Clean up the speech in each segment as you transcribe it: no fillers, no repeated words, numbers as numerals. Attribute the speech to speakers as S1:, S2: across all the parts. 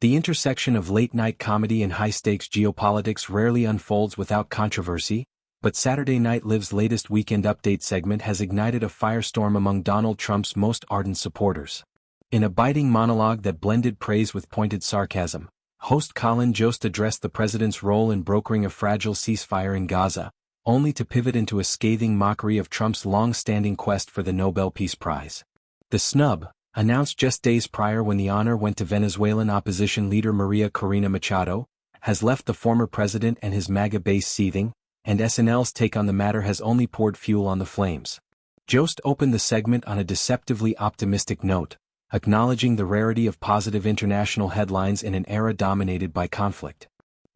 S1: The intersection of late-night comedy and high-stakes geopolitics rarely unfolds without controversy, but Saturday Night Live's latest Weekend Update segment has ignited a firestorm among Donald Trump's most ardent supporters. In a biting monologue that blended praise with pointed sarcasm, host Colin Jost addressed the president's role in brokering a fragile ceasefire in Gaza, only to pivot into a scathing mockery of Trump's long-standing quest for the Nobel Peace Prize. The Snub, announced just days prior when the honor went to Venezuelan opposition leader Maria Corina Machado, has left the former president and his MAGA base seething, and SNL's take on the matter has only poured fuel on the flames. Jost opened the segment on a deceptively optimistic note, acknowledging the rarity of positive international headlines in an era dominated by conflict.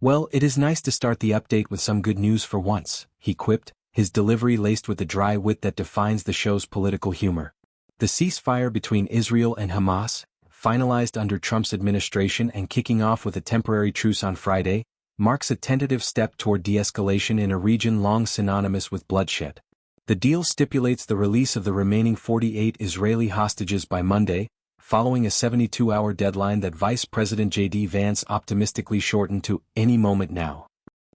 S1: "Well, it is nice to start the update with some good news for once," he quipped, his delivery laced with the dry wit that defines the show's political humor. The ceasefire between Israel and Hamas, finalized under Trump's administration and kicking off with a temporary truce on Friday, marks a tentative step toward de-escalation in a region long synonymous with bloodshed. The deal stipulates the release of the remaining 48 Israeli hostages by Monday, following a 72-hour deadline that Vice President J.D. Vance optimistically shortened to any moment now.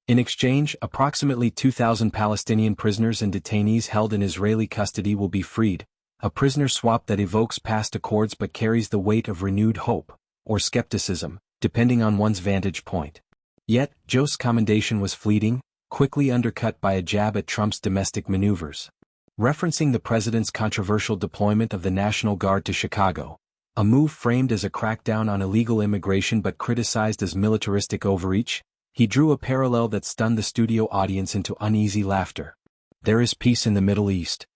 S1: In exchange, approximately 2,000 Palestinian prisoners and detainees held in Israeli custody will be freed, a prisoner swap that evokes past accords but carries the weight of renewed hope, or skepticism, depending on one's vantage point. Yet, Jost's commendation was fleeting, quickly undercut by a jab at Trump's domestic maneuvers. Referencing the president's controversial deployment of the National Guard to Chicago, a move framed as a crackdown on illegal immigration but criticized as militaristic overreach, he drew a parallel that stunned the studio audience into uneasy laughter. "There is peace in the Middle East.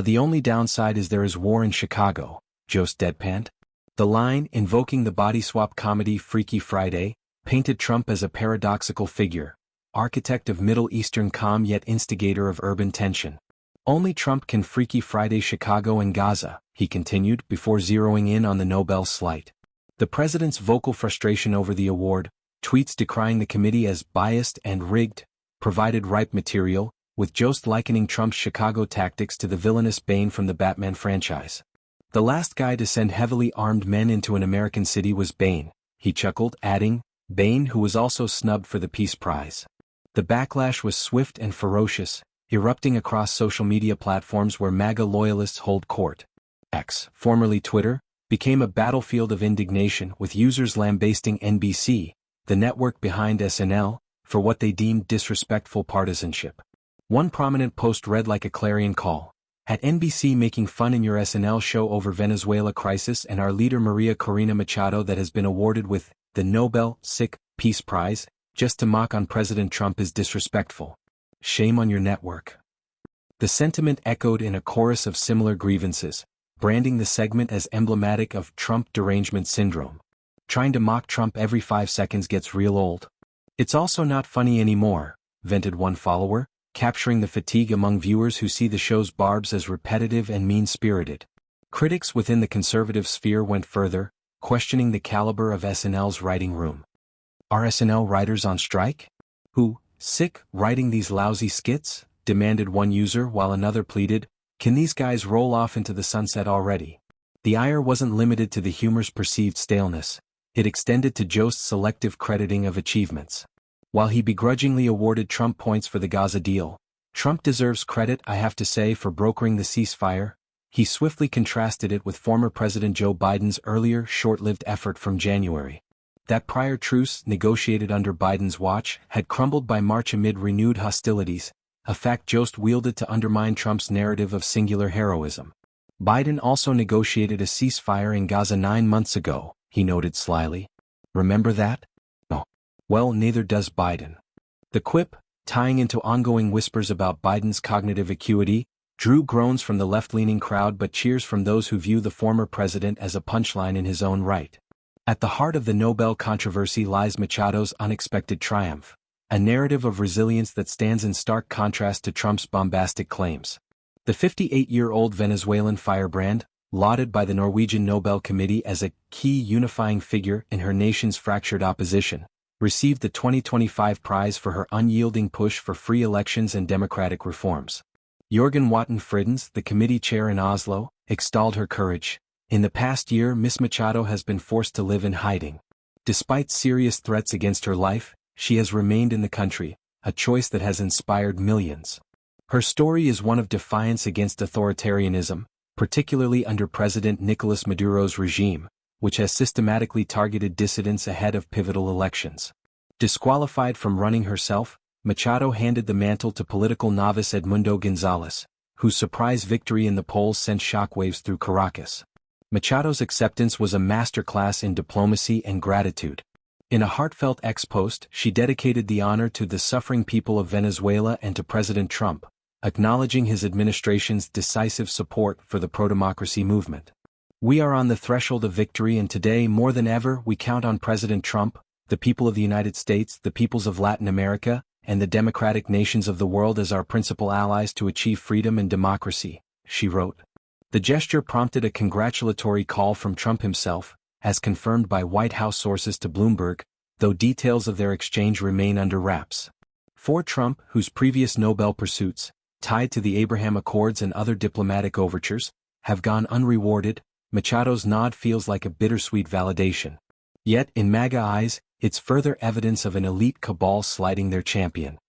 S1: The only downside is there is war in Chicago," Jost deadpanned. The line, invoking the body swap comedy Freaky Friday, painted Trump as a paradoxical figure, architect of Middle Eastern calm yet instigator of urban tension. "Only Trump can Freaky Friday Chicago and Gaza," he continued before zeroing in on the Nobel slight. The president's vocal frustration over the award, tweets decrying the committee as biased and rigged, provided ripe material, with Jost likening Trump's Chicago tactics to the villainous Bane from the Batman franchise. "The last guy to send heavily armed men into an American city was Bane," he chuckled, adding, "Bane who was also snubbed for the Peace Prize." The backlash was swift and ferocious, erupting across social media platforms where MAGA loyalists hold court. X, formerly Twitter, became a battlefield of indignation with users lambasting NBC, the network behind SNL, for what they deemed disrespectful partisanship. One prominent post read like a clarion call, "At NBC making fun in your SNL show over Venezuela crisis and our leader Maria Corina Machado that has been awarded with the Nobel Peace Prize, just to mock on President Trump is disrespectful. Shame on your network." The sentiment echoed in a chorus of similar grievances, branding the segment as emblematic of Trump derangement syndrome. "Trying to mock Trump every 5 seconds gets real old. It's also not funny anymore," vented one follower, capturing the fatigue among viewers who see the show's barbs as repetitive and mean-spirited. Critics within the conservative sphere went further, questioning the caliber of SNL's writing room. "Are SNL writers on strike? Who, writing these lousy skits?" demanded one user while another pleaded, "Can these guys roll off into the sunset already?" The ire wasn't limited to the humor's perceived staleness, it extended to Jost's selective crediting of achievements. While he begrudgingly awarded Trump points for the Gaza deal, "Trump deserves credit, I have to say, for brokering the ceasefire," he swiftly contrasted it with former President Joe Biden's earlier short-lived effort from January. That prior truce, negotiated under Biden's watch, had crumbled by March amid renewed hostilities, a fact Jost wielded to undermine Trump's narrative of singular heroism. "Biden also negotiated a ceasefire in Gaza 9 months ago," he noted slyly. "Remember that? No. Well, neither does Biden." The quip, tying into ongoing whispers about Biden's cognitive acuity, drew groans from the left-leaning crowd but cheers from those who view the former president as a punchline in his own right. At the heart of the Nobel controversy lies Machado's unexpected triumph, a narrative of resilience that stands in stark contrast to Trump's bombastic claims. The 58-year-old Venezuelan firebrand, lauded by the Norwegian Nobel Committee as a key unifying figure in her nation's fractured opposition, received the 2025 prize for her unyielding push for free elections and democratic reforms. Jørgen Watten Fridens, the committee chair in Oslo, extolled her courage. "In the past year, Miss Machado has been forced to live in hiding. Despite serious threats against her life, she has remained in the country, a choice that has inspired millions. Her story is one of defiance against authoritarianism, particularly under President Nicolas Maduro's regime, which has systematically targeted dissidents ahead of pivotal elections. Disqualified from running herself, Machado handed the mantle to political novice Edmundo Gonzalez, whose surprise victory in the polls sent shockwaves through Caracas. Machado's acceptance was a masterclass in diplomacy and gratitude. In a heartfelt ex-post, she dedicated the honor to the suffering people of Venezuela and to President Trump, acknowledging his administration's decisive support for the pro-democracy movement. "We are on the threshold of victory, and today, more than ever, we count on President Trump, the people of the United States, the peoples of Latin America, and the democratic nations of the world as our principal allies to achieve freedom and democracy," she wrote. The gesture prompted a congratulatory call from Trump himself, as confirmed by White House sources to Bloomberg, though details of their exchange remain under wraps. For Trump, whose previous Nobel pursuits, tied to the Abraham Accords and other diplomatic overtures, have gone unrewarded, Machado's nod feels like a bittersweet validation. Yet, in MAGA eyes, it's further evidence of an elite cabal slighting their champion.